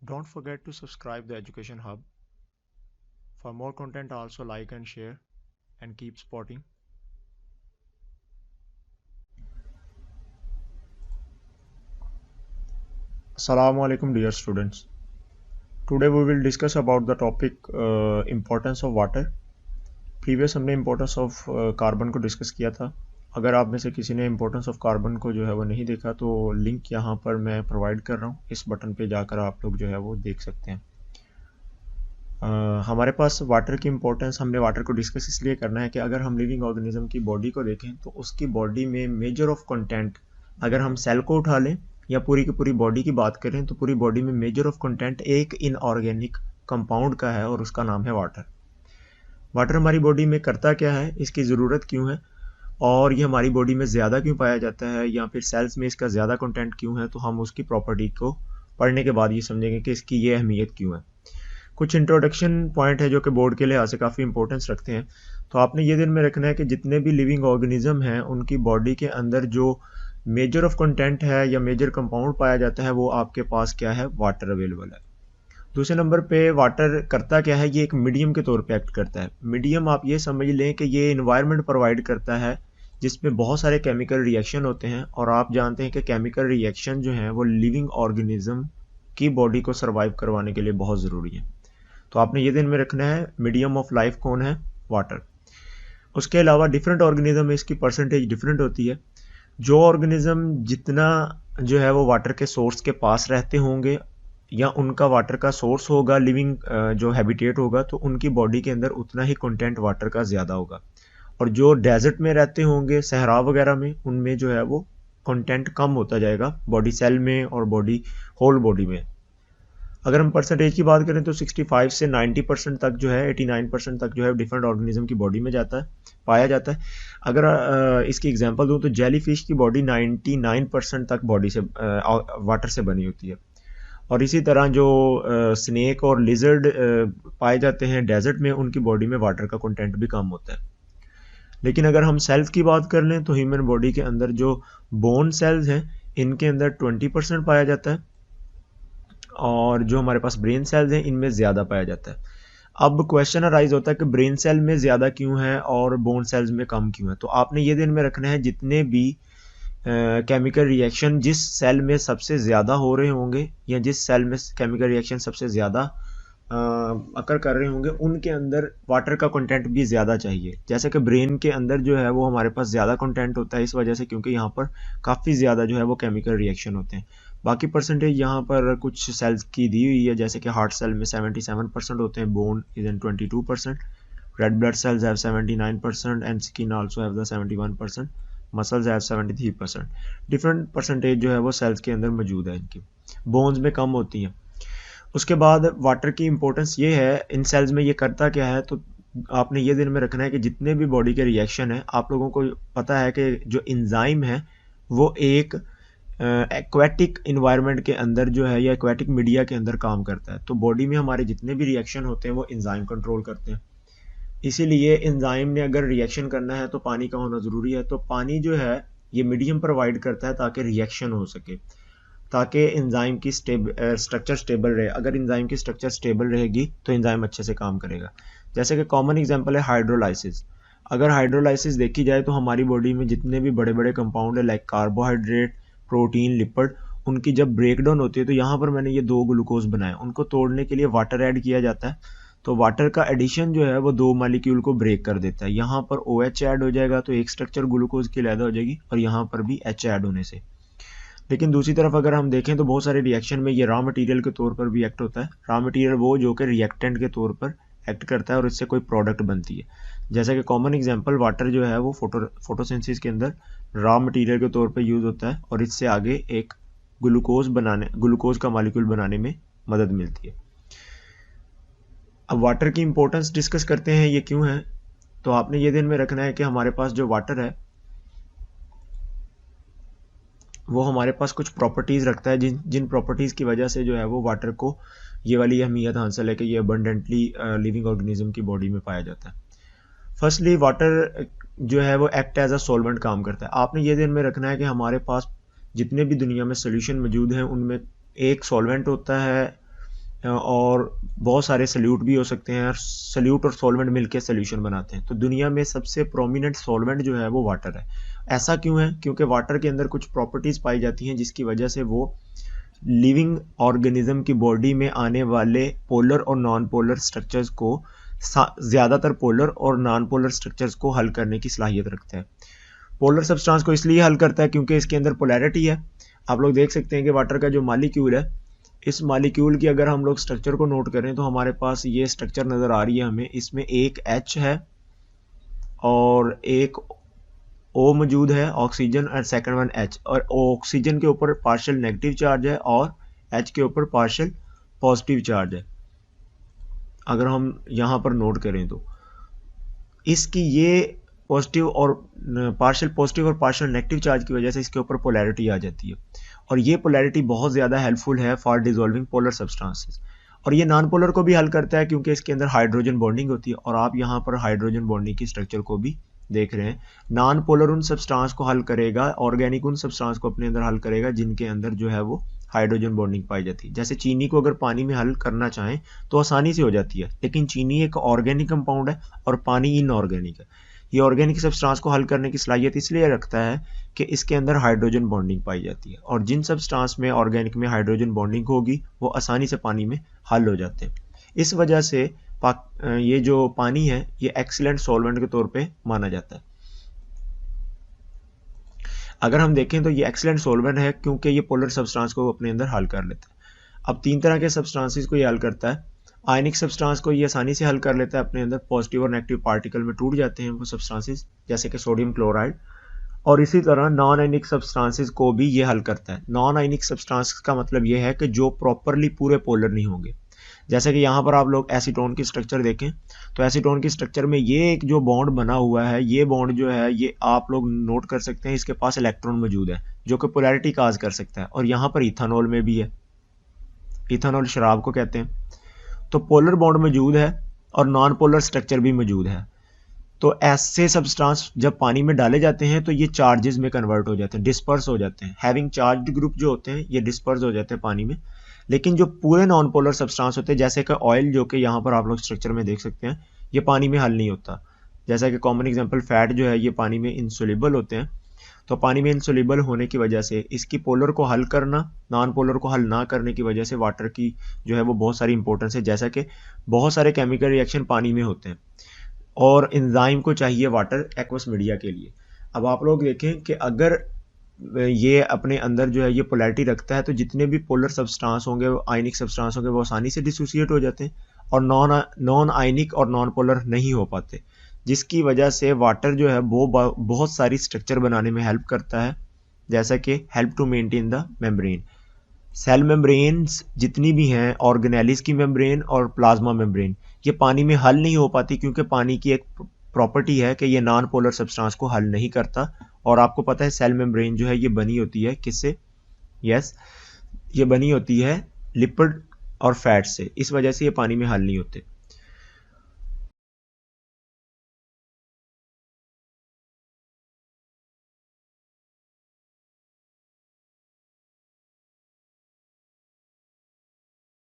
Don't forget to subscribe the Education Hub. For more content, also like and share and keep supporting. Assalamu alaikum dear students. Today we will discuss about the topic importance of water. Previous हमने importance of carbon को discuss किया था. अगर आप में से किसी ने इम्पोर्टेंस ऑफ कार्बन को जो है वो नहीं देखा तो लिंक यहाँ पर मैं प्रोवाइड कर रहा हूँ. इस बटन पे जाकर आप लोग जो है वो देख सकते हैं. हमारे पास वाटर की इम्पोर्टेंस, हमने वाटर को डिस्कस इसलिए करना है कि अगर हम लिविंग ऑर्गेनिज्म की बॉडी को देखें तो उसकी बॉडी में मेजर ऑफ कंटेंट, अगर हम सेल को उठा लें या पूरी की पूरी बॉडी की बात करें तो पूरी बॉडी में मेजर ऑफ कंटेंट एक इनऑर्गेनिक कंपाउंड का है और उसका नाम है वाटर. वाटर हमारी बॉडी में करता क्या है, इसकी ज़रूरत क्यों है और ये हमारी बॉडी में ज़्यादा क्यों पाया जाता है या फिर सेल्स में इसका ज़्यादा कंटेंट क्यों है, तो हम उसकी प्रॉपर्टी को पढ़ने के बाद ये समझेंगे कि इसकी ये अहमियत क्यों है. कुछ इंट्रोडक्शन पॉइंट है जो कि बोर्ड के लिहाज से काफ़ी इंपॉर्टेंस रखते हैं. तो आपने ये दिन में रखना है कि जितने भी लिविंग ऑर्गेनिज्म हैं उनकी बॉडी के अंदर जो मेजर ऑफ कंटेंट है या मेजर कंपाउंड पाया जाता है वो आपके पास क्या है, वाटर अवेलेबल है. दूसरे नंबर पे वाटर करता क्या है, ये एक मीडियम के तौर पे एक्ट करता है. मीडियम आप ये समझ लें कि ये इन्वायरमेंट प्रोवाइड करता है जिसमें बहुत सारे केमिकल रिएक्शन होते हैं और आप जानते हैं कि केमिकल रिएक्शन जो हैं वो लिविंग ऑर्गेनिज्म की बॉडी को सर्वाइव करवाने के लिए बहुत ज़रूरी है. तो आपने ये दिन में रखना है मीडियम ऑफ लाइफ कौन है, वाटर. उसके अलावा डिफरेंट ऑर्गेनिज्म में इसकी परसेंटेज डिफरेंट होती है. जो ऑर्गेनिज्म जितना जो है वो वाटर के सोर्स के पास रहते होंगे या उनका वाटर का सोर्स होगा, लिविंग जो हैबिटेट होगा, तो उनकी बॉडी के अंदर उतना ही कंटेंट वाटर का ज़्यादा होगा. और जो डेजर्ट में रहते होंगे, सहरा वगैरह में, उनमें जो है वो कंटेंट कम होता जाएगा बॉडी सेल में और बॉडी होल बॉडी में. अगर हम परसेंटेज की बात करें तो 65 से 90% तक जो है, 89% तक जो है डिफरेंट ऑर्गेनिज्म की बॉडी में जाता है, पाया जाता है. अगर इसकी एग्जांपल दूं तो जेली फिश की बॉडी 99% तक बॉडी से वाटर से बनी होती है. और इसी तरह जो स्नेक और लिजर्ड पाए जाते हैं डेजर्ट में, उनकी बॉडी में वाटर का कंटेंट भी कम होता है. लेकिन अगर हम सेल्स की बात कर लें तो ह्यूमन बॉडी के अंदर जो बोन सेल्स हैं इनके अंदर 20% पाया जाता है और जो हमारे पास ब्रेन सेल्स हैं इनमें ज़्यादा पाया जाता है. अब क्वेश्चन अराइज होता है कि ब्रेन सेल में ज़्यादा क्यों है और बोन सेल्स में कम क्यों है. तो आपने ये दिन में रखना है जितने भी केमिकल रिएक्शन जिस सेल में सबसे ज़्यादा हो रहे होंगे या जिस सेल में केमिकल रिएक्शन सबसे ज़्यादा अकर कर रहे होंगे उनके अंदर वाटर का कंटेंट भी ज़्यादा चाहिए. जैसे कि ब्रेन के अंदर जो है वो हमारे पास ज़्यादा कंटेंट होता है इस वजह से क्योंकि यहाँ पर काफ़ी ज़्यादा जो है वो केमिकल रिएक्शन होते हैं. बाकी परसेंटेज यहाँ पर कुछ सेल्स की दी हुई है, जैसे कि हार्ट सेल में 77% होते हैं, bone is in 22%, red blood cells have 79% and skin also have the 71%, muscles have 73%. Different percentage जो है वो सेल्स के अंदर मौजूद है इनकी. बोन्स में कम होती हैं. उसके बाद वाटर की इंपॉर्टेंस ये है इन सेल्स में, ये करता क्या है, तो आपने ये दिन में रखना है कि जितने भी बॉडी के रिएक्शन है, आप लोगों को पता है कि जो इंजाइम है वो एक एक्वेटिक इन्वायरमेंट के अंदर जो है या एक्वेटिक मीडिया के अंदर काम करता है. तो बॉडी में हमारे जितने भी रिएक्शन होते हैं वो इंजाइम कंट्रोल करते हैं. इसीलिए इंजाइम ने अगर रिएक्शन करना है तो पानी का होना ज़रूरी है. तो पानी जो है ये मीडियम प्रोवाइड करता है ताकि रिएक्शन हो सके, ताकि एंजाइम की स्ट्रक्चर स्टेबल रहे. अगर एंजाइम की स्ट्रक्चर स्टेबल रहेगी तो एंजाइम अच्छे से काम करेगा. जैसे कि कॉमन एग्जांपल है हाइड्रोलाइसिस. अगर हाइड्रोलाइसिस देखी जाए तो हमारी बॉडी में जितने भी बड़े बड़े कंपाउंड है लाइक कार्बोहाइड्रेट, प्रोटीन, लिपिड, उनकी जब ब्रेकडाउन होती है तो यहाँ पर मैंने ये 2 ग्लूकोज बनाए, उनको तोड़ने के लिए वाटर ऐड किया जाता है. तो वाटर का एडिशन जो है वो 2 मालिक्यूल को ब्रेक कर देता है. यहाँ पर OH ऐड हो जाएगा तो एक स्ट्रक्चर ग्लूकोज की अलग हो जाएगी और यहाँ पर भी H ऐड होने से. लेकिन दूसरी तरफ अगर हम देखें तो बहुत सारे रिएक्शन में ये रॉ मटेरियल के तौर पर भी एक्ट होता है. रॉ मटेरियल वो जो कि रिएक्टेंट के तौर पर एक्ट करता है और इससे कोई प्रोडक्ट बनती है. जैसा कि कॉमन एग्जांपल वाटर जो है वो फोटोसिंथेसिस के अंदर रॉ मटेरियल के तौर पर यूज़ होता है और इससे आगे एक ग्लूकोज का मॉलिक्यूल बनाने में मदद मिलती है. अब वाटर की इंपॉर्टेंस डिस्कस करते हैं ये क्यों है. तो आपने ये दिन में रखना है कि हमारे पास जो वाटर है वो हमारे पास कुछ प्रॉपर्टीज़ रखता है जिन प्रॉपर्टीज़ की वजह से जो है वो वाटर को ये वाली अहमियत हासिल है कि ये अबंडेंटली लिविंग ऑर्गेनिज्म की बॉडी में पाया जाता है. फर्स्टली वाटर जो है वो एक्ट एज अ सॉल्वेंट काम करता है. आपने ये दिन में रखना है कि हमारे पास जितने भी दुनिया में सोल्यूशन मौजूद हैं उनमें एक सॉल्वेंट होता है और बहुत सारे सल्यूट भी हो सकते हैं, और सल्यूट और सॉल्वेंट मिलकर सोल्यूशन बनाते हैं। तो दुनिया में सबसे प्रोमिनेंट सॉल्वेंट जो है वो वाटर है। ऐसा क्यों है? क्योंकि वाटर के अंदर कुछ प्रॉपर्टीज पाई जाती हैं जिसकी वजह से वो लिविंग ऑर्गेनिज्म की बॉडी में आने वाले पोलर और नॉन पोलर स्ट्रक्चर्स को, ज़्यादातर पोलर और नॉन पोलर स्ट्रक्चर्स को हल करने की सलाहियत रखता है। पोलर सब्सटेंस को इसलिए हल करता है क्योंकि इसके अंदर पोलैरिटी है। आप लोग देख सकते हैं कि वाटर का जो मॉलिक्यूल है, इस मॉलिक्यूल की अगर हम लोग स्ट्रक्चर को नोट करें तो हमारे पास ये स्ट्रक्चर नज़र आ रही है हमें। इसमें एक H है और एक O मौजूद है, ऑक्सीजन, और सेकंड वन H, और ऑक्सीजन के ऊपर पार्शियल नेगेटिव चार्ज है और H के ऊपर पार्शियल पॉजिटिव चार्ज है। अगर हम यहाँ पर नोट करें तो इसकी ये पॉजिटिव और पार्शियल पॉजिटिव और पार्शियल नेगेटिव चार्ज की वजह से इसके ऊपर पोलैरिटी आ जाती है, और ये पोलैरिटी बहुत ज़्यादा हेल्पफुल है फॉर डिसॉल्विंग पोलर सब्सटेंसेस। और ये नॉन पोलर को भी हल करता है क्योंकि इसके अंदर हाइड्रोजन बॉन्डिंग होती है, और आप यहाँ पर हाइड्रोजन बॉन्डिंग की स्ट्रक्चर को भी देख रहे हैं। नॉन पोलर उन सब्सटेंस को हल करेगा, ऑर्गेनिक उन सब्सटेंस को अपने अंदर हल करेगा जिनके अंदर जो है वो हाइड्रोजन बॉन्डिंग पाई जाती है। जैसे चीनी को अगर पानी में हल करना चाहें तो आसानी से हो जाती है, लेकिन चीनी एक ऑर्गेनिक कंपाउंड है और पानी इनऑर्गेनिक है। ये ऑर्गेनिक सब्सटेंस को हल करने की सलाहियत इसलिए रखता है कि इसके अंदर हाइड्रोजन बॉन्डिंग पाई जाती है, और जिन सब्सटेंस में ऑर्गेनिक में हाइड्रोजन बॉन्डिंग होगी वो आसानी से पानी में हल हो जाते हैं। इस वजह से ये जो पानी है ये एक्सीलेंट सॉल्वेंट के तौर पे माना जाता है। अगर हम देखें तो ये एक्सीलेंट सॉल्वेंट है क्योंकि ये पोलर सब्सटेंस को अपने अंदर हल कर लेता है। अब तीन तरह के सब्सटेंसेस को ये हल करता है। आयनिक सब्सटेंस को ये आसानी से हल कर लेता है अपने अंदर, पॉजिटिव और नेगेटिव पार्टिकल में टूट जाते हैं वो सब्सटेंसेस, जैसे कि सोडियम क्लोराइड। और इसी तरह नॉन आयनिक सब्सटेंसेस को भी ये हल करता है। नॉन आयनिक सब्सटेंस का मतलब ये है कि जो प्रॉपरली पूरे पोलर नहीं होंगे। जैसे कि यहाँ पर आप लोग एसीटोन की स्ट्रक्चर देखें तो एसीटोन की स्ट्रक्चर में ये एक जो बॉन्ड बना हुआ है, ये बॉन्ड जो है ये आप लोग नोट कर सकते हैं, इसके पास इलेक्ट्रॉन मौजूद है जो कि पोलैरिटी काज कर सकता है। और यहाँ पर इथानॉल में भी है, इथानॉल शराब को कहते हैं। तो पोलर बॉन्ड मौजूद है और नॉन पोलर स्ट्रक्चर भी मौजूद है। तो ऐसे सब्सटेंस जब पानी में डाले जाते हैं तो ये चार्जेस में कन्वर्ट हो जाते हैं, डिस्पर्स हो जाते हैं। हैविंग चार्ज्ड ग्रुप जो होते हैं ये डिस्पर्स हो जाते हैं पानी में। लेकिन जो पूरे नॉन पोलर सब्सटेंस होते हैं, जैसे कि ऑयल, जो कि यहाँ पर आप लोग स्ट्रक्चर में देख सकते हैं, ये पानी में हल नहीं होता। जैसा कि कॉमन एग्जांपल फैट जो है ये पानी में इंसोल्यूबल होते हैं। तो पानी में इंसोल्यूबल होने की वजह से इसकी पोलर को हल करना, नॉन पोलर को हल ना करने की वजह से वाटर की जो है वो बहुत सारी इंपॉर्टेंस है। जैसा कि बहुत सारे केमिकल रिएक्शन पानी में होते हैं और एंजाइम को चाहिए वाटर एक्वस मीडिया के लिए। अब आप लोग देखें कि अगर ये अपने अंदर जो है ये पोलैरिटी रखता है तो जितने भी पोलर सब्सटेंस होंगे, आयनिक सब्सटेंस होंगे, वो आसानी से डिसोसिएट हो जाते हैं और नॉन आयनिक और नॉन पोलर नहीं हो पाते, जिसकी वजह से वाटर जो है वो बहुत सारी स्ट्रक्चर बनाने में हेल्प करता है। जैसा कि help to maintain the membrane, cell membranes जितनी भी हैं, ऑर्गेनेलिस की मेम्ब्रेन और प्लाज्मा मेम्ब्रेन, ये पानी में हल नहीं हो पाती क्योंकि पानी की एक प्रॉपर्टी है कि ये नॉन पोलर सब्सटेंस को हल नहीं करता। और आपको पता है सेल मेम्ब्रेन जो है ये बनी होती है किससे? ये बनी होती है लिपिड और फैट से, इस वजह से ये पानी में हल नहीं होते।